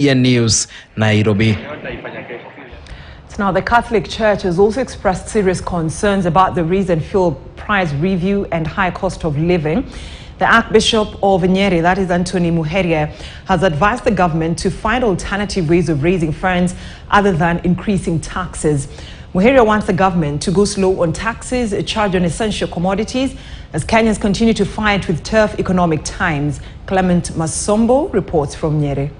KTN News, Nairobi. So now the Catholic Church has also expressed serious concerns about the recent fuel price review and high cost of living. The Archbishop of Nyeri, that is Anthony Muheria, has advised the government to find alternative ways of raising funds other than increasing taxes. Muheria wants the government to go slow on taxes, charge on essential commodities, as Kenyans continue to fight with tough economic times. Clement Masombo reports from Nyeri.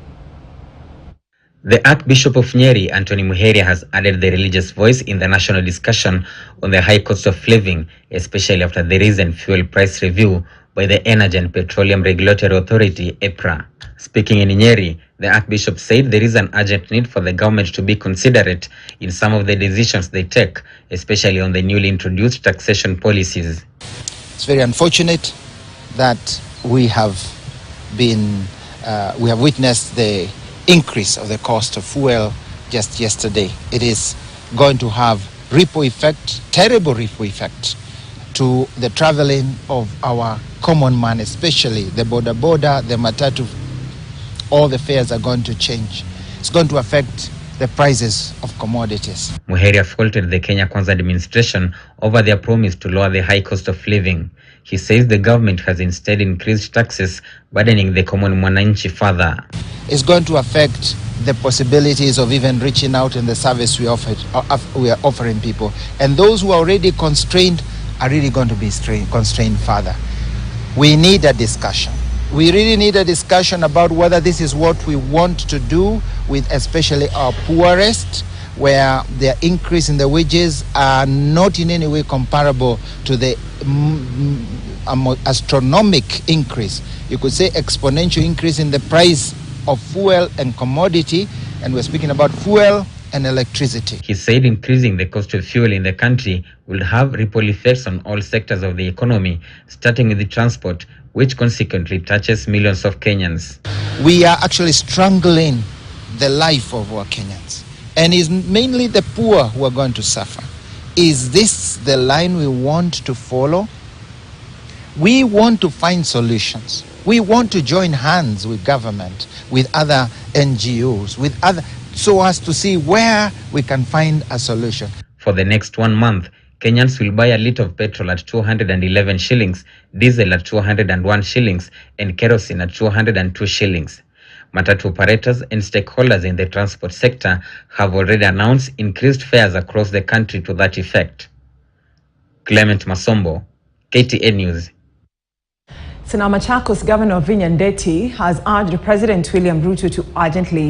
The Archbishop of Nyeri, Anthony Muheria, has added the religious voice in the national discussion on the high cost of living, especially after the recent fuel price review by the Energy and Petroleum Regulatory Authority, EPRA. Speaking in Nyeri, the Archbishop said there is an urgent need for the government to be considerate in some of the decisions they take, especially on the newly introduced taxation policies. It's very unfortunate that we have witnessed the increase of the cost of fuel just yesterday. It is going to have ripple effect, terrible ripple effect to the traveling of our common man, especially the border, the matatu. All the fares are going to change. It's going to affect the prices of commodities. Muheria faulted the Kenya Kwanza administration over their promise to lower the high cost of living. He says the government has instead increased taxes, burdening the common mwananchi further. It's going to affect the possibilities of even reaching out in the service we are offering people. And those who are already constrained are really going to be constrained further. We need a discussion. We really need a discussion about whether this is what we want to do with especially our poorest, where the increase in the wages are not in any way comparable to the astronomic increase. You could say exponential increase in the price of fuel and commodity, and we're speaking about fuel and electricity. He said increasing the cost of fuel in the country will have ripple effects on all sectors of the economy, starting with the transport, which consequently touches millions of Kenyans. We are actually strangling the life of our Kenyans, and it's mainly the poor who are going to suffer. Is this the line we want to follow? We want to find solutions. We want to join hands with government, with other NGOs, so as to see where we can find a solution. For the next 1 month, Kenyans will buy a litre of petrol at 211 shillings, diesel at 201 shillings, and kerosene at 202 shillings. Matatu operators and stakeholders in the transport sector have already announced increased fares across the country to that effect. Clement Masombo, KTN News. So now Machakos Governor Vinya Ndeti has urged President William Ruto to urgently